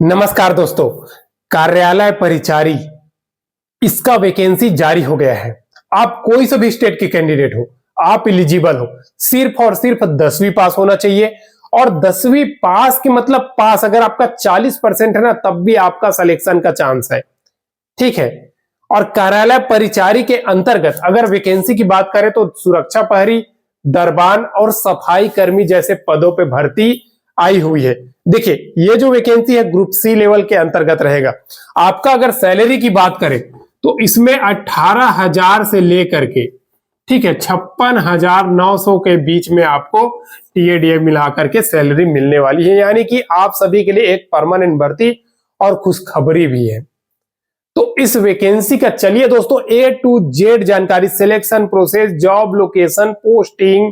नमस्कार दोस्तों, कार्यालय परिचारी इसका वैकेंसी जारी हो गया है। आप कोई सा भी स्टेट के कैंडिडेट हो, आप एलिजिबल हो। सिर्फ और सिर्फ 10वीं पास होना चाहिए और 10वीं पास के मतलब पास अगर आपका 40% है ना, तब भी आपका सिलेक्शन का चांस है। ठीक है। और कार्यालय परिचारी के अंतर्गत अगर वैकेंसी की बात करें तो सुरक्षा प्रहरी, दरबान और सफाई कर्मी जैसे पदों पे भर्ती आई हुई है। देखिए, ये जो वैकेंसी है ग्रुप सी लेवल के अंतर्गत रहेगा। आपका अगर सैलरी की बात करें तो इसमें 18,000 से लेकर के, ठीक है, 56,900 के बीच में आपको टीएडीए मिलाकर के सैलरी मिलने वाली है। यानी कि आप सभी के लिए एक परमानेंट भर्ती और खुशखबरी भी है। तो इस वैकेंसी का चलिए दोस्तों A to Z जानकारी, selection process, job location, posting,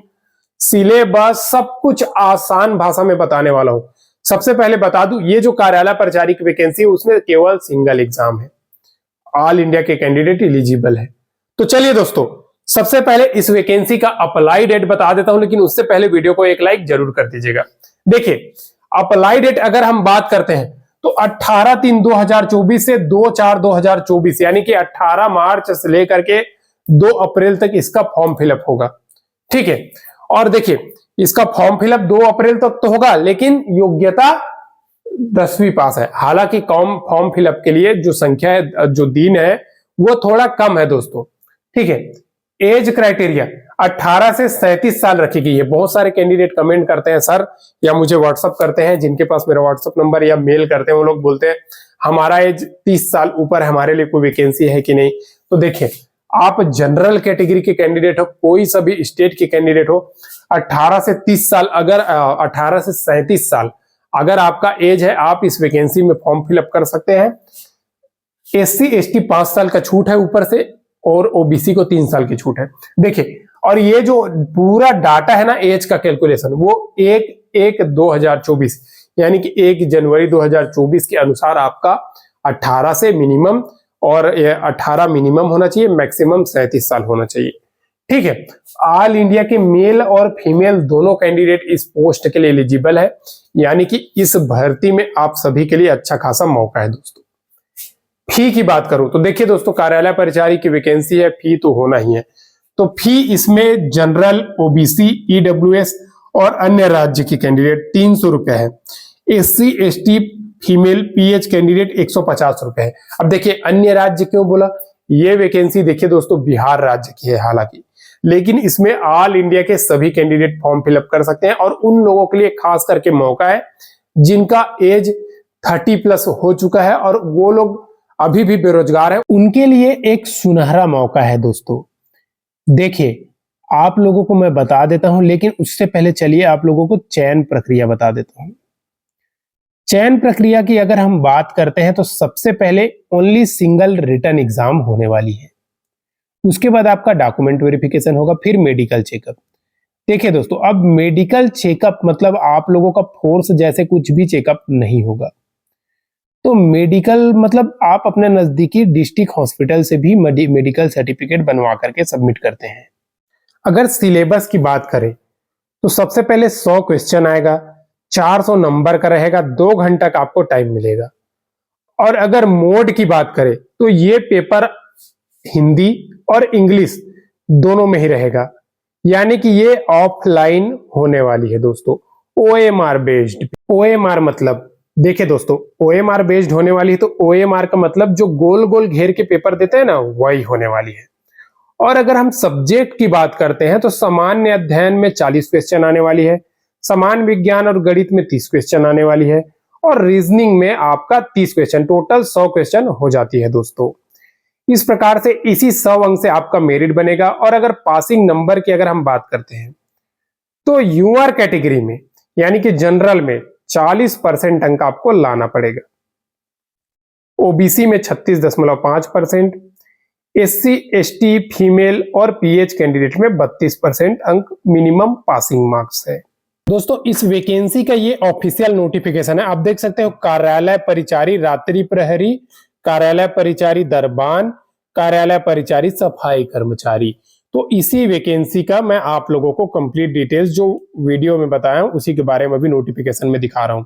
syllabus, सब कुछ आसान भाषा में बताने वाला हूं। सबसे पहले बता दूं, ये जो कार्यालय परिचारी की वैकेंसी है उसमें केवल सिंगल एग्जाम है। ऑल इंडिया के कैंडिडेट एलिजिबल है। तो चलिए दोस्तों, सबसे पहले इस वैकेंसी का अप्लाई डेट बता देता हूं, लेकिन उससे पहले वीडियो को एक लाइक जरूर कर दीजिएगा। देखिए, अप्लाई डेट अगर हम बात करते हैं तो 18/3/2024 से 2/4/2024, यानी कि 18 मार्च से लेकर के 2 अप्रैल तक इसका फॉर्म फिलअप होगा। ठीक है। और देखिए, इसका फॉर्म फिलअप 2 अप्रैल तक तो होगा, लेकिन योग्यता 10वीं पास है। हालांकि कम फॉर्म फिलअप के लिए जो संख्या है, जो दिन है, वो थोड़ा कम है दोस्तों। ठीक है। एज क्राइटेरिया 18 से 37 साल रखी गई है। बहुत सारे कैंडिडेट कमेंट करते हैं सर, या मुझे व्हाट्सअप करते हैं, जिनके पास मेरा व्हाट्सअप नंबर या मेल करते हैं, वो लोग बोलते हैं हमारा एज 30 साल ऊपर है, हमारे लिए कोई वैकेंसी है कि नहीं। तो देखिए, आप जनरल कैटेगरी के कैंडिडेट हो, कोई सा भी स्टेट के कैंडिडेट हो, 18 से 30 साल अगर 18 से 37 साल अगर आपका एज है, आप इस वैकेंसी में फॉर्म फिलअप कर सकते हैं। SC ST 5 साल का छूट है ऊपर से, और ओबीसी को 3 साल की छूट है। देखिए, और ये जो पूरा डाटा है ना एज का कैलकुलेशन, वो 1/1/2024 यानी कि 1 जनवरी 2024 के अनुसार आपका 18 से मिनिमम, और 18 मिनिमम होना चाहिए, मैक्सिमम 37 साल होना चाहिए। ठीक है। ऑल इंडिया के मेल और फीमेल दोनों कैंडिडेट इस पोस्ट के लिए एलिजिबल है, यानी कि इस भर्ती में आप सभी के लिए अच्छा खासा मौका है दोस्तों। फी की बात करूं तो देखिए दोस्तों, कार्यालय परिचारी की वैकेंसी है, फी तो होना ही है। तो फी इसमें जनरल, ओबीसी, ईडब्ल्यूएस और अन्य राज्य की कैंडिडेट 300 रुपए है। SC ST female PH candidate 150 रुपए है। अब देखिए, अन्य राज्य क्यों बोला, ये वैकेंसी देखिए दोस्तों बिहार राज्य की है हालांकि, लेकिन इसमें ऑल इंडिया के सभी कैंडिडेट फॉर्म फिलअप कर सकते हैं। और उन लोगों के लिए खास करके मौका है जिनका एज 30+ हो चुका है और वो लोग अभी भी बेरोजगार है, उनके लिए एक सुनहरा मौका है दोस्तों। देखिए, आप लोगों को मैं बता देता हूं, लेकिन उससे पहले चलिए आप लोगों को चयन प्रक्रिया बता देता हूं। चयन प्रक्रिया की अगर हम बात करते हैं तो सबसे पहले ओनली सिंगल रिटन एग्जाम होने वाली है। उसके बाद आपका डॉक्यूमेंट वेरिफिकेशन होगा, फिर मेडिकल चेकअप। देखिए दोस्तों, अब मेडिकल चेकअप मतलब आप लोगों का फोर्स जैसे कुछ भी चेकअप नहीं होगा। तो मेडिकल मतलब आप अपने नजदीकी डिस्ट्रिक्ट हॉस्पिटल से भी मेडिकल सर्टिफिकेट बनवा करके सबमिट करते हैं। अगर सिलेबस की बात करें तो सबसे पहले 100 क्वेश्चन आएगा, 400 नंबर का रहेगा, 2 घंटा का आपको टाइम मिलेगा। और अगर मोड की बात करें तो ये पेपर हिंदी और इंग्लिश दोनों में ही रहेगा, यानी कि ये ऑफलाइन होने वाली है दोस्तों। OMR based. OMR मतलब देखिए दोस्तों, OMR बेस्ड होने वाली है, तो OMR का मतलब जो गोल गोल घेर के पेपर देते हैं ना, वही होने वाली है। और अगर हम सब्जेक्ट की बात करते हैं तो सामान्य अध्ययन में 40 क्वेश्चन आने वाली है, सामान्य विज्ञान और गणित में 30 क्वेश्चन आने वाली है, और रीजनिंग में आपका 30 क्वेश्चन, टोटल 100 क्वेश्चन हो जाती है दोस्तों। इस प्रकार से इसी 100 अंक से आपका मेरिट बनेगा। और अगर पासिंग नंबर की अगर हम बात करते हैं तो यूआर कैटेगरी में यानी कि जनरल में 40% अंक आपको लाना पड़ेगा, ओबीसी में 36.5%, SC ST फीमेल और PH कैंडिडेट में 32% अंक मिनिमम पासिंग मार्क्स है। दोस्तों, इस वैकेंसी का ये ऑफिशियल नोटिफिकेशन है। आप देख सकते हो, कार्यालय परिचारी रात्रि प्रहरी, कार्यालय परिचारी दरबान, कार्यालय परिचारी सफाई कर्मचारी। तो इसी वैकेंसी का मैं आप लोगों को कंप्लीट डिटेल्स जो वीडियो में बताया हूं उसी के बारे में भी नोटिफिकेशन में दिखा रहा हूं।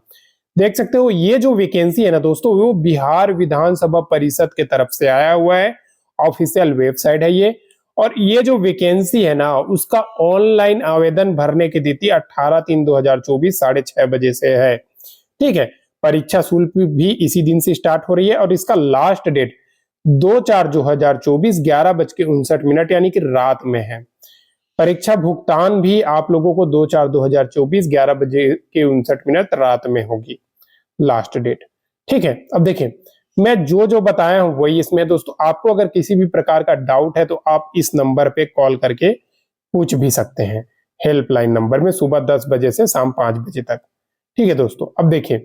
देख सकते हो ये जो वैकेंसी है ना दोस्तों, वो बिहार विधानसभा परिषद के तरफ से आया हुआ है, ऑफिशियल वेबसाइट है ये। और ये जो वैकेंसी है ना, उसका ऑनलाइन आवेदन भरने की तिथि 18/3/2024 6:30 से है। ठीक है, परीक्षा शुल्क भी इसी दिन से स्टार्ट हो रही है और इसका लास्ट डेट 2/4/2024 11:59 यानी कि रात में है। परीक्षा भुगतान भी आप लोगों को 2/4/2024 11:59 रात में होगी लास्ट डेट। ठीक है, अब देखिए मैं जो जो बताया हूं वही इसमें दोस्तों। आपको अगर किसी भी प्रकार का डाउट है तो आप इस नंबर पे कॉल करके पूछ भी सकते हैं, हेल्पलाइन नंबर में, सुबह 10 बजे से शाम 5 बजे तक। ठीक है दोस्तों, अब देखिए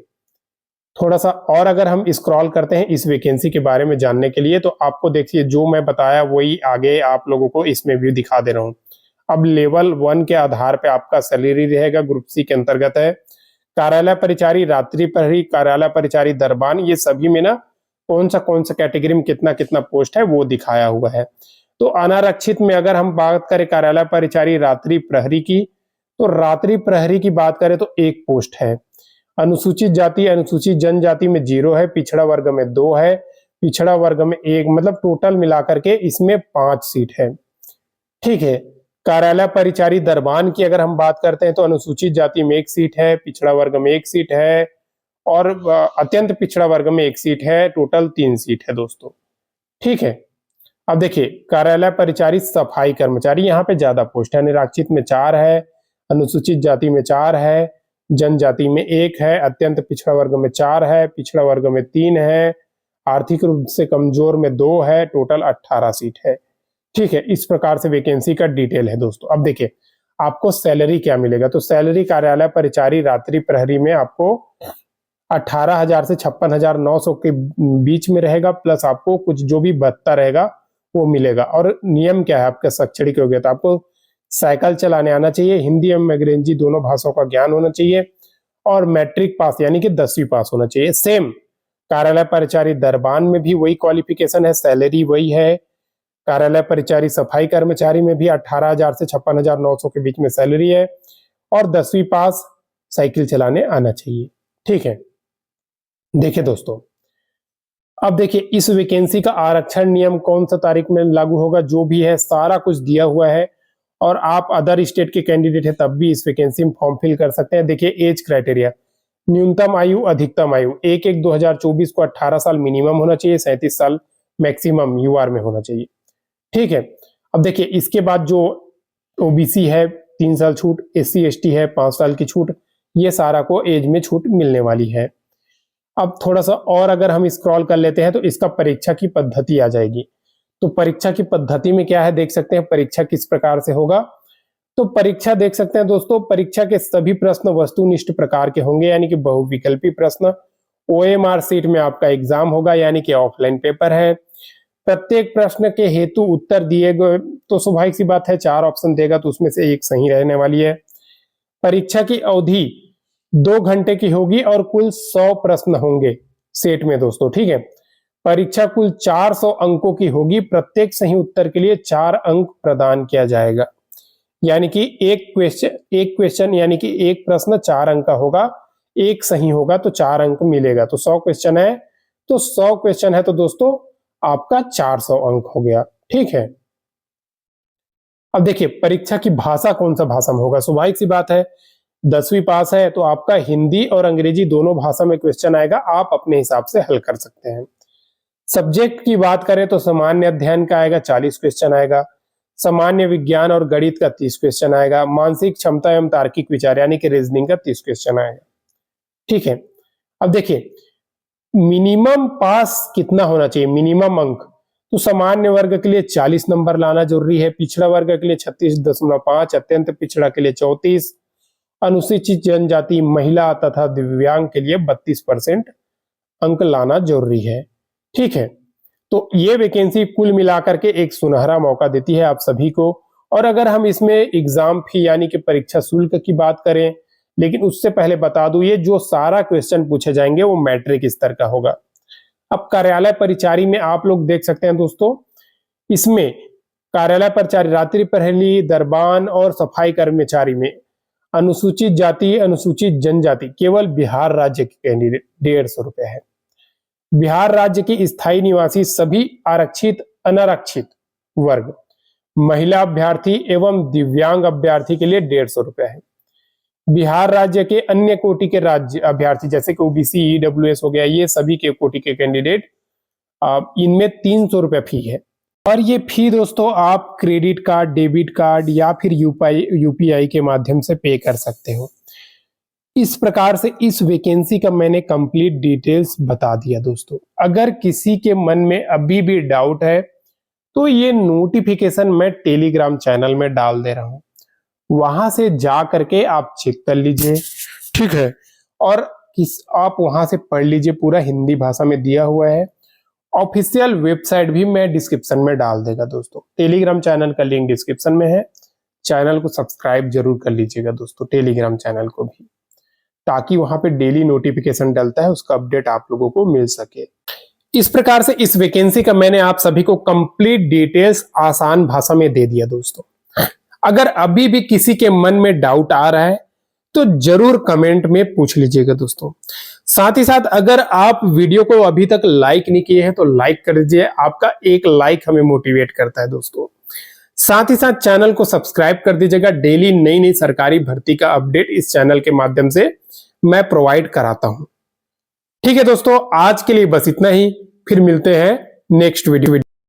थोड़ा सा और अगर हम स्क्रॉल करते हैं इस वैकेंसी के बारे में जानने के लिए, तो आपको देखिए जो मैं बताया वही आगे आप लोगों को इसमें भी दिखा दे रहा हूं। अब लेवल 1 के आधार पे आपका सैलरी रहेगा, ग्रुप सी के अंतर्गत है। कार्यालय परिचारी, रात्रि प्रहरी, कार्यालय परिचारी दरबान, ये सभी में ना कौन सा कैटेगरी में कितना कितना पोस्ट है वो दिखाया हुआ है। तो अनारक्षित में अगर हम बात करें कार्यालय परिचारी रात्रि प्रहरी की, तो रात्रि प्रहरी की बात करें तो 1 पोस्ट है। अनुसूचित जाति अनुसूचित जनजाति में 0 है, पिछड़ा वर्ग में 2 है, पिछड़ा वर्ग में 1, मतलब टोटल मिलाकर के इसमें 5 सीट है। ठीक है, कार्यालय परिचारी दरबान की अगर हम बात करते हैं तो अनुसूचित जाति में 1 सीट है, पिछड़ा वर्ग में 1 सीट है और अत्यंत पिछड़ा वर्ग में 1 सीट है, टोटल 3 सीट है दोस्तों। ठीक है, अब देखिए कार्यालय परिचारी सफाई कर्मचारी, यहाँ पे ज्यादा पोस्ट है। निराक्षित में 4 है, अनुसूचित जाति में 4 है, जनजाति में 1 है, अत्यंत पिछड़ा वर्ग में 4 है, पिछड़ा वर्ग में 3 है, आर्थिक रूप से कमजोर में 2 है, टोटल 18 सीट है। ठीक है, इस प्रकार से वैकेंसी का डिटेल है दोस्तों। अब देखिए आपको सैलरी क्या मिलेगा, तो सैलरी कार्यालय परिचारी रात्रि प्रहरी में आपको 18,000 से 56,900 के बीच में रहेगा, प्लस आपको कुछ जो भी भत्ता रहेगा वो मिलेगा। और नियम क्या है आपका शैक्षणिक योग्यता, आपको साइकिल चलाने आना चाहिए, हिंदी एवं अंग्रेजी दोनों भाषाओं का ज्ञान होना चाहिए और मैट्रिक पास यानी कि 10वीं पास होना चाहिए। सेम कार्यालय परिचारी दरबान में भी वही क्वालिफिकेशन है, सैलरी वही है। कार्यालय परिचारी सफाई कर्मचारी में भी 18,000 से 56,900 के बीच में सैलरी है और 10वीं पास, साइकिल चलाने आना चाहिए। ठीक है, देखिए दोस्तों अब देखिए इस वैकेंसी का आरक्षण नियम कौन सा तारीख में लागू होगा, जो भी है सारा कुछ दिया हुआ है। और आप अदर स्टेट के कैंडिडेट है तब भी इस वैकेंसी में फॉर्म फिल कर सकते हैं। देखिए एज क्राइटेरिया, न्यूनतम आयु अधिकतम आयु 1/1/2024 को 18 साल मिनिमम होना चाहिए, 37 साल मैक्सिमम यूआर में होना चाहिए। ठीक है, अब देखिए इसके बाद जो ओबीसी है 3 साल छूट, SC ST है 5 साल की छूट, ये सारा को एज में छूट मिलने वाली है। अब थोड़ा सा और अगर हम स्क्रॉल कर लेते हैं तो इसका परीक्षा की पद्धति आ जाएगी। तो परीक्षा की पद्धति में क्या है देख सकते हैं, परीक्षा किस प्रकार से होगा। तो परीक्षा देख सकते हैं दोस्तों, परीक्षा के सभी प्रश्न वस्तुनिष्ठ प्रकार के होंगे, यानी कि बहुविकल्पी प्रश्न। OMR सीट में आपका एग्जाम होगा, यानी कि ऑफलाइन पेपर है। प्रत्येक प्रश्न के हेतु उत्तर दिए गए, तो स्वाभाविक सी बात है 4 ऑप्शन देगा तो उसमें से 1 सही रहने वाली है। परीक्षा की अवधि 2 घंटे की होगी और कुल 100 प्रश्न होंगे सेट में दोस्तों। ठीक है, परीक्षा कुल 400 अंकों की होगी, प्रत्येक सही उत्तर के लिए 4 अंक प्रदान किया जाएगा। यानी कि एक क्वेश्चन यानी कि एक प्रश्न 4 अंक का होगा, एक सही होगा तो 4 अंक मिलेगा। तो 100 क्वेश्चन है तो 100 क्वेश्चन है तो दोस्तों आपका 400 अंक हो गया। ठीक है, अब देखिए परीक्षा की भाषा कौन सा भाषा में होगा, स्वाभाविक सी बात है 10वीं पास है तो आपका हिंदी और अंग्रेजी दोनों भाषा में क्वेश्चन आएगा, आप अपने हिसाब से हल कर सकते हैं। सब्जेक्ट की बात करें तो सामान्य अध्ययन का आएगा 40 क्वेश्चन आएगा, सामान्य विज्ञान और गणित का 30 क्वेश्चन आएगा, मानसिक क्षमता एवं तार्किक विचार यानी कि रीजनिंग का 30 क्वेश्चन आएगा। ठीक है, अब देखिए मिनिमम पास कितना होना चाहिए, मिनिमम अंक, तो सामान्य वर्ग के लिए 40 नंबर लाना जरूरी है, पिछड़ा वर्ग के लिए 36.5, अत्यंत पिछड़ा के लिए 34, अनुसूचित जनजाति महिला तथा दिव्यांग के लिए 32% अंक लाना जरूरी है। ठीक है, तो ये वैकेंसी कुल मिलाकर के एक सुनहरा मौका देती है आप सभी को। और अगर हम इसमें एग्जाम फी यानी कि परीक्षा शुल्क की बात करें, लेकिन उससे पहले बता दूं ये जो सारा क्वेश्चन पूछे जाएंगे वो मैट्रिक स्तर का होगा। अब कार्यालय परिचारी में आप लोग देख सकते हैं दोस्तों, इसमें कार्यालय परिचारी रात्रि प्रहरी दरबान और सफाई कर्मचारी में अनुसूचित जाति अनुसूचित जनजाति केवल बिहार राज्य के कैंडिडेट 150 रुपए है। बिहार राज्य के स्थायी निवासी सभी आरक्षित अनारक्षित वर्ग, महिला अभ्यर्थी एवं दिव्यांग अभ्यर्थी के लिए 150 रुपए है। बिहार राज्य के अन्य कोटि के राज्य अभ्यर्थी जैसे कि ओबीसी ईडब्ल्यूएस हो गया, ये सभी के कोटि के कैंडिडेट इनमें 300 रुपए फी है। और ये फी दोस्तों आप क्रेडिट कार्ड, डेबिट कार्ड या फिर यूपीआई के माध्यम से पे कर सकते हो। इस प्रकार से इस वैकेंसी का मैंने कंप्लीट डिटेल्स बता दिया दोस्तों। अगर किसी के मन में अभी भी डाउट है तो ये नोटिफिकेशन मैं टेलीग्राम चैनल में डाल दे रहा हूं, वहां से जा करके आप चेक कर लीजिए, ठीक है। और आप वहां से पढ़ लीजिए, पूरा हिंदी भाषा में दिया हुआ है। ऑफिशियल वेबसाइट भी मैं डिस्क्रिप्शन में डाल देगा दोस्तों। टेलीग्राम चैनल का लिंक डिस्क्रिप्शन में है, चैनल को सब्सक्राइब जरूर कर लीजिएगा दोस्तों, टेलीग्राम चैनल को भी, ताकि वहां पे डेली नोटिफिकेशन डलता है उसका अपडेट आप लोगों को मिल सके। इस प्रकार से इस वैकेंसी का मैंने आप सभी को कंप्लीट डिटेल्स आसान भाषा में दे दिया दोस्तों। अगर अभी भी किसी के मन में डाउट आ रहा है तो जरूर कमेंट में पूछ लीजिएगा दोस्तों। साथ ही साथ अगर आप वीडियो को अभी तक लाइक नहीं किए हैं तो लाइक कर दीजिए, आपका एक लाइक हमें मोटिवेट करता है दोस्तों। साथ ही साथ चैनल को सब्सक्राइब कर दीजिएगा, डेली नई नई सरकारी भर्ती का अपडेट इस चैनल के माध्यम से मैं प्रोवाइड कराता हूं। ठीक है दोस्तों, आज के लिए बस इतना ही, फिर मिलते हैं नेक्स्ट वीडियो।